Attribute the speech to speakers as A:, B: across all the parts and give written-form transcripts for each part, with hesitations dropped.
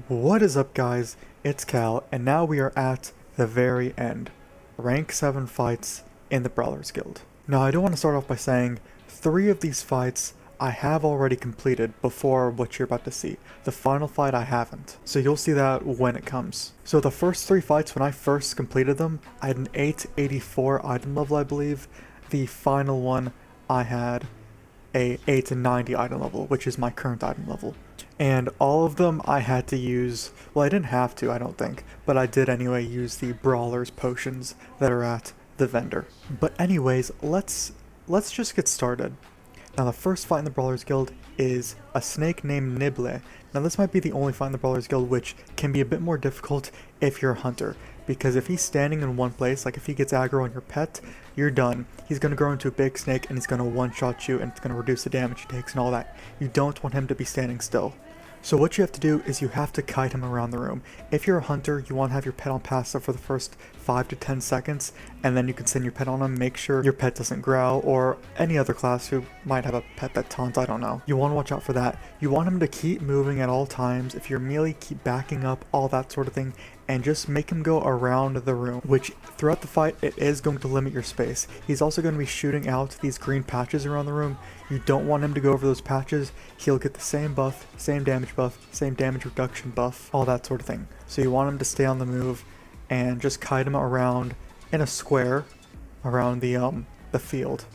A: What is up, guys? It's Cal, and now we are at the very end. Rank 7 fights in the Brawlers Guild. Now, I do want to start off by saying 3 of these fights I have already completed before what you're about to see. The final fight I haven't, so you'll see that when it comes. So the first 3 fights, when I first completed them, I had an 884 item level, I believe. The final one, I had a 890 item level, which is my current item level. And all of them I had to use, well, I didn't have to, I don't think, but I did anyway use the Brawler's potions that are at the vendor. But anyways, let's just get started. Now the first fight in the Brawlers Guild is a snake named Nibbleh. Now this might be the only fight in the Brawlers Guild which can be a bit more difficult if you're a hunter, because if he's standing in one place, like if he gets aggro on your pet, you're done. He's going to grow into a big snake and he's going to one-shot you, and it's going to reduce the damage he takes and all that. You don't want him to be standing still. So what you have to do is you have to kite him around the room. If you're a hunter, you want to have your pet on passive for the first 5 to 10 seconds, and then you can send your pet on him. Make sure your pet doesn't growl, or any other class who might have a pet that taunts, I don't know. You want to watch out for that. You want him to keep moving at all times. If you're melee, keep backing up, all that sort of thing, and just make him go around the room, which throughout the fight, it is going to limit your space. He's also going to be shooting out these green patches around the room. You don't want him to go over those patches. He'll get the same buff, same damage reduction buff, all that sort of thing. So you want him to stay on the move and just kite him around in a square around the field.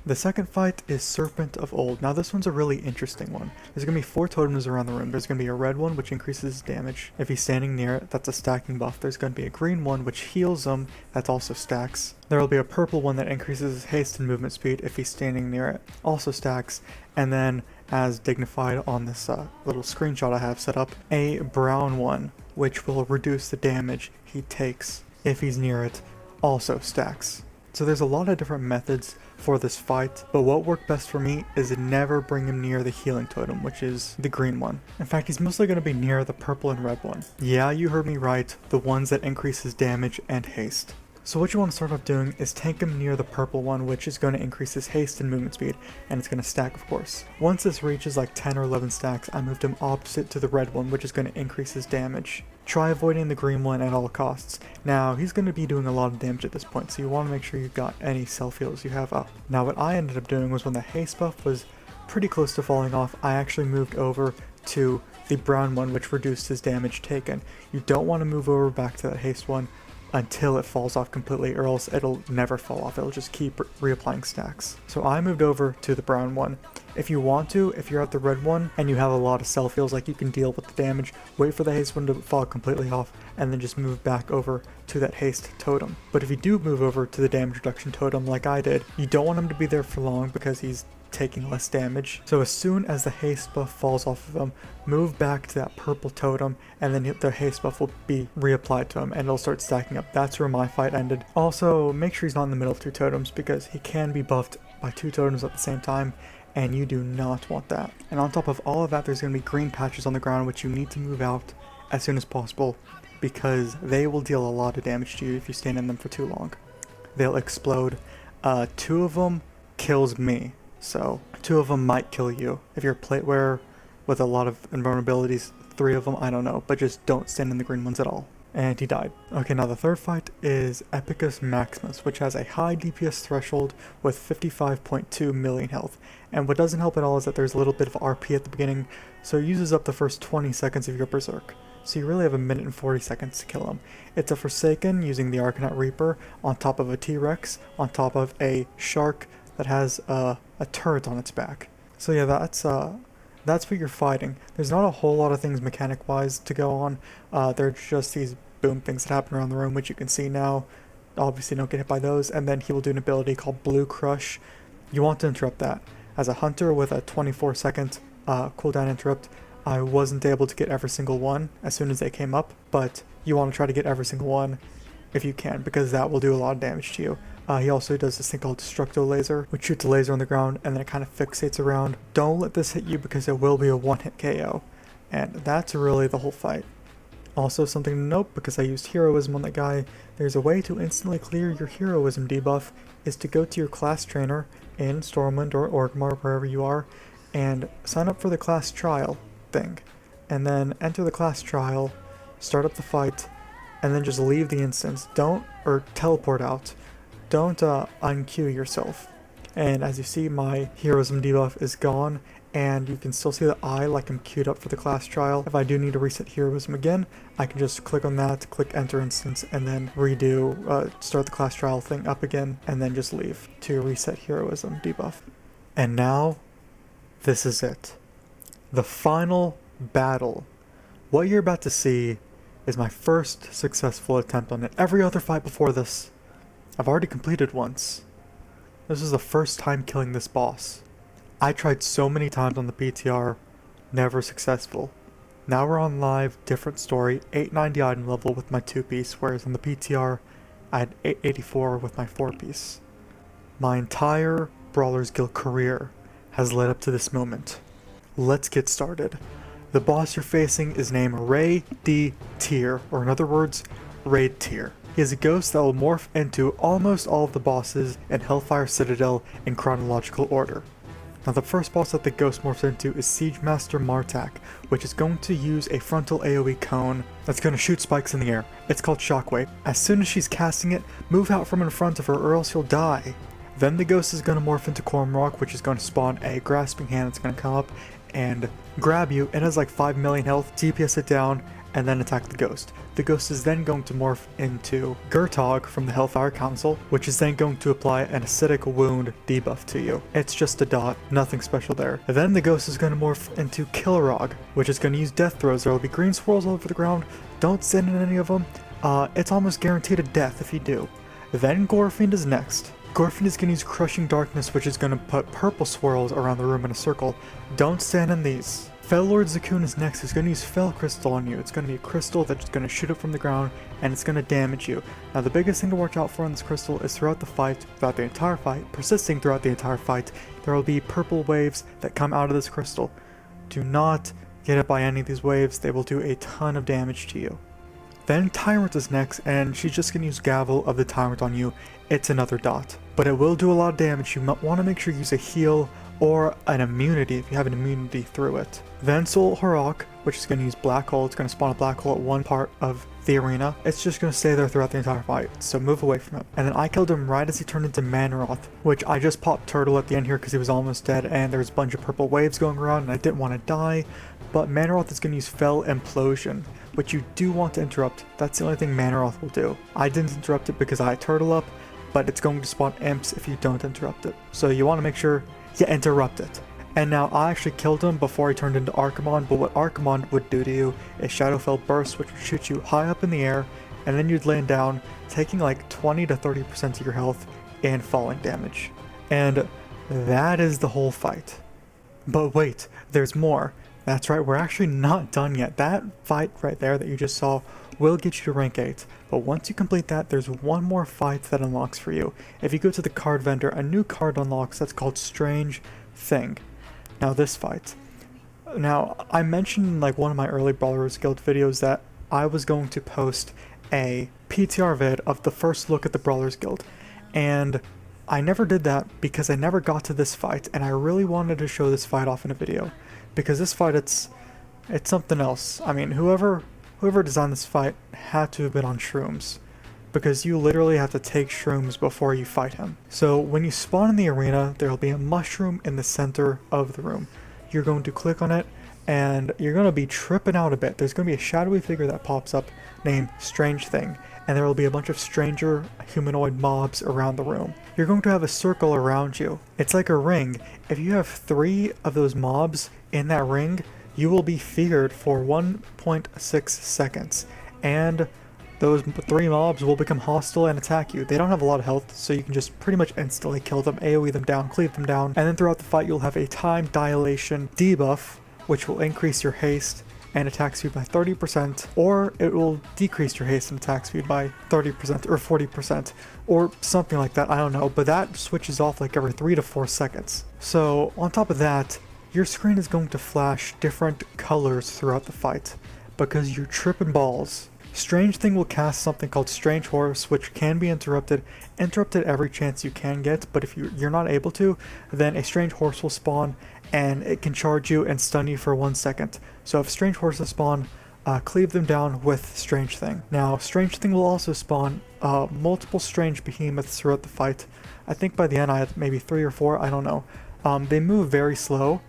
A: The second fight is Serpent of Old. Now this one's a really interesting one. There's going to be 4 totems around the room. There's going to be a red one which increases his damage. If he's standing near it, that's a stacking buff. There's going to be a green one which heals him, that also stacks. There will be a purple one that increases his haste and movement speed if he's standing near it, also stacks. And then, as dignified on this little screenshot I have set up, a brown one which will reduce the damage he takes if he's near it, also stacks. So there's a lot of different methods for this fight, but what worked best for me is to never bring him near the healing totem, which is the green one. In fact, he's mostly going to be near the purple and red one. Yeah, you heard me right, the ones that increase his damage and haste. So what you want to start off doing is tank him near the purple one, which is going to increase his haste and movement speed, and it's going to stack, of course. Once this reaches like 10 or 11 stacks, I moved him opposite to the red one, which is going to increase his damage. Try avoiding the green one at all costs. Now, he's going to be doing a lot of damage at this point, so you want to make sure you've got any self-heals you have up. Now, what I ended up doing was when the haste buff was pretty close to falling off, I actually moved over to the brown one, which reduced his damage taken. You don't want to move over back to that haste one until it falls off completely, or else it'll never fall off. It'll just keep reapplying stacks. So I moved over to the brown one. If you want to, if you're at the red one and you have a lot of self-heals, like you can deal with the damage, wait for the haste one to fall completely off, and then just move back over to that haste totem. But if you do move over to the damage reduction totem like I did, you don't want him to be there for long because he's taking less damage. So as soon as the haste buff falls off of him, move back to that purple totem, and then the haste buff will be reapplied to him and it'll start stacking up. That's where my fight ended. Also, make sure he's not in the middle of 2 totems because he can be buffed by 2 totems at the same time, and you do not want that. And on top of all of that, there's going to be green patches on the ground which you need to move out as soon as possible because they will deal a lot of damage to you if you stand in them for too long. They'll explode. 2 of them kills me. So 2 of them might kill you. If you're a plate wearer with a lot of invulnerabilities, 3 of them, I don't know, but just don't stand in the green ones at all. And he died. Okay, now the third fight is Epicus Maximus, which has a high DPS threshold with 55.2 million health. And what doesn't help at all is that there's a little bit of RP at the beginning, so it uses up the first 20 seconds of your berserk. So you really have 1 minute and 40 seconds to kill him. It's a Forsaken using the Arcanite Reaper on top of a T-Rex, on top of a shark that has a turret on its back. So yeah, that's what you're fighting. There's not a whole lot of things mechanic-wise to go on. They're just these boom things that happen around the room, which you can see now. Obviously don't get hit by those, and then he will do an ability called Blue Crush. You want to interrupt that. As a hunter with a 24-second cooldown interrupt, I wasn't able to get every single one as soon as they came up, but you want to try to get every single one if you can, because that will do a lot of damage to you. He also does this thing called Destructo Laser, which shoots a laser on the ground and then it kind of fixates around. Don't let this hit you because it will be a one-hit KO, and that's really the whole fight. Also, something to note, because I used Heroism on that guy, there's a way to instantly clear your Heroism debuff, is to go to your class trainer in Stormwind or Orgrimmar, wherever you are, and sign up for the class trial thing, and then enter the class trial, start up the fight, and then just leave the instance. Or teleport out. Don't unqueue yourself. And as you see, my heroism debuff is gone, and you can still see the eye like I'm queued up for the class trial. If I do need to reset heroism again, I can just click on that, click enter instance, and then redo, start the class trial thing up again, and then just leave to reset heroism debuff. And now, this is it. The final battle. What you're about to see is my first successful attempt on it. Every other fight before this, I've already completed once. This is the first time killing this boss. I tried so many times on the PTR, never successful. Now we're on live, different story, 890 item level with my 2-piece, whereas on the PTR, I had 884 with my 4-piece. My entire Brawlers Guild career has led up to this moment. Let's get started. The boss you're facing is named Ray D. Tier, or in other words, Raid Tier. He is a ghost that will morph into almost all of the bosses in Hellfire Citadel in chronological order. Now the first boss that the ghost morphs into is Siege Master Martak, which is going to use a frontal AoE cone that's going to shoot spikes in the air. It's called Shockwave. As soon as she's casting it, move out from in front of her or else you'll die. Then the ghost is going to morph into Cormrock, which is going to spawn a grasping hand that's going to come up and grab you. It has like 5 million health, DPS it down, and then attack the ghost. The ghost is then going to morph into Gurtog from the Hellfire Council, which is then going to apply an acidic wound debuff to you. It's just a dot, nothing special there. And then the ghost is going to morph into Kilrog, which is going to use death throws. There will be green swirls all over the ground. Don't stand in any of them. It's almost guaranteed a death if you do. Then Gorefiend is next. Gorefiend is going to use Crushing Darkness, which is going to put purple swirls around the room in a circle. Don't stand in these. Fellord Zakuun is next. He's going to use Fell Crystal on you. It's going to be a crystal that's going to shoot up from the ground, and it's going to damage you. Now the biggest thing to watch out for on this crystal is throughout the entire fight, persisting throughout the entire fight, there will be purple waves that come out of this crystal. Do not get hit by any of these waves. They will do a ton of damage to you. Then Tyrant is next, and she's just going to use Gavel of the Tyrant on you. It's another dot, but it will do a lot of damage. You might want to make sure you use a heal or an immunity if you have an immunity through it. Then Soul Harok, which is going to use Black Hole. It's going to spawn a Black Hole at one part of the arena. It's just going to stay there throughout the entire fight, so move away from it. And then I killed him right as he turned into Manroth, which I just popped Turtle at the end here because he was almost dead, and there's a bunch of purple waves going around and I didn't want to die. But Manroth is going to use Fell Implosion, which you do want to interrupt. That's the only thing Manroth will do. I didn't interrupt it because I had Turtle up, but it's going to spawn imps if you don't interrupt it. So you want to make sure you interrupt it. And now I actually killed him before he turned into Archimon, but what Archimon would do to you is Shadowfell Burst, which would shoot you high up in the air, and then you'd land down, taking like 20 to 30% of your health and falling damage. And that is the whole fight. But wait, there's more. That's right, we're actually not done yet. That fight right there that you just saw will get you to rank 8. But once you complete that, there's one more fight that unlocks for you. If you go to the card vendor, a new card unlocks that's called Strange Thing. Now this fight. Now, I mentioned in like one of my early Brawlers Guild videos that I was going to post a PTR vid of the first look at the Brawlers Guild. And I never did that because I never got to this fight, and I really wanted to show this fight off in a video. Because this fight, it's something else. I mean, whoever designed this fight had to have been on shrooms, because you literally have to take shrooms before you fight him. So when you spawn in the arena, there will be a mushroom in the center of the room. You're going to click on it, and you're going to be tripping out a bit. There's going to be a shadowy figure that pops up named Strange Thing, and there will be a bunch of stranger humanoid mobs around the room. You're going to have a circle around you. It's like a ring. If you have 3 of those mobs in that ring, you will be feared for 1.6 seconds, and those 3 mobs will become hostile and attack you. They don't have a lot of health, so you can just pretty much instantly kill them, AoE them down, cleave them down, and then throughout the fight you'll have a time dilation debuff, which will increase your haste and attack speed by 30%, or it will decrease your haste and attack speed by 30% or 40%, or something like that, I don't know, but that switches off like every 3 to 4 seconds. So on top of that, your screen is going to flash different colors throughout the fight, because you're tripping balls. Strange Thing will cast something called Strange Horse, which can be interrupted every chance you can get, but if you're not able to, then a Strange Horse will spawn, and it can charge you and stun you for 1 second. So if strange horses spawn, cleave them down with Strange Thing. Now, Strange Thing will also spawn multiple strange behemoths throughout the fight. I think by the end I had maybe 3 or 4, I don't know. They move very slow.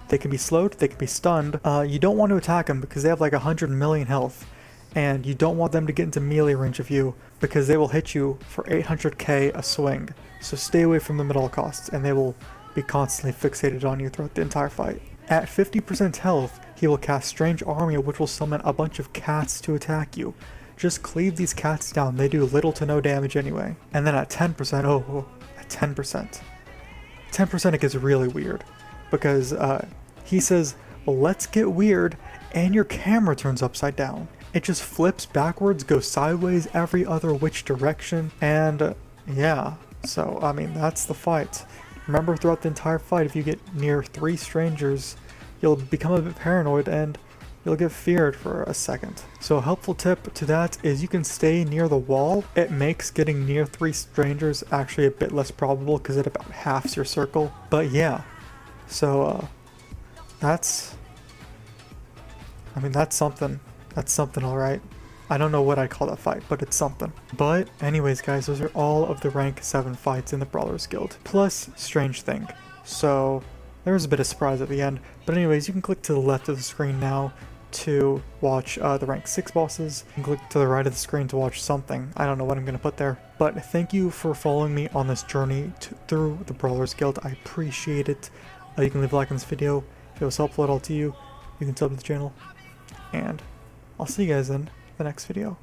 A: They can be slowed, they can be stunned. You don't want to attack them because they have like 100 million health. And you don't want them to get into melee range of you because they will hit you for 800k a swing. So stay away from them at all costs, and they will be constantly fixated on you throughout the entire fight. At 50% health, he will cast Strange Army, which will summon a bunch of cats to attack you. Just cleave these cats down, they do little to no damage anyway. And then at 10%, at 10% it gets really weird. Because he says, well, let's get weird, and your camera turns upside down. It just flips backwards, goes sideways every other which direction, and yeah. So, I mean, that's the fight. Remember, throughout the entire fight, if you get near 3 strangers, you'll become a bit paranoid and you'll get feared for a second. So a helpful tip to that is you can stay near the wall. It makes getting near 3 strangers actually a bit less probable because it about halves your circle. But yeah, so that's something. That's something, alright. I don't know what I'd call that fight, but it's something. But anyways guys, those are all of the rank 7 fights in the Brawlers Guild, plus Strange Thing. So there was a bit of surprise at the end. But anyways, you can click to the left of the screen now to watch the rank 6 bosses. You can click to the right of the screen to watch something. I don't know what I'm going to put there. But thank you for following me on this journey through the Brawlers Guild. I appreciate it. You can leave a like on this video. If it was helpful at all to you, you can sub to the channel. And I'll see you guys in the next video.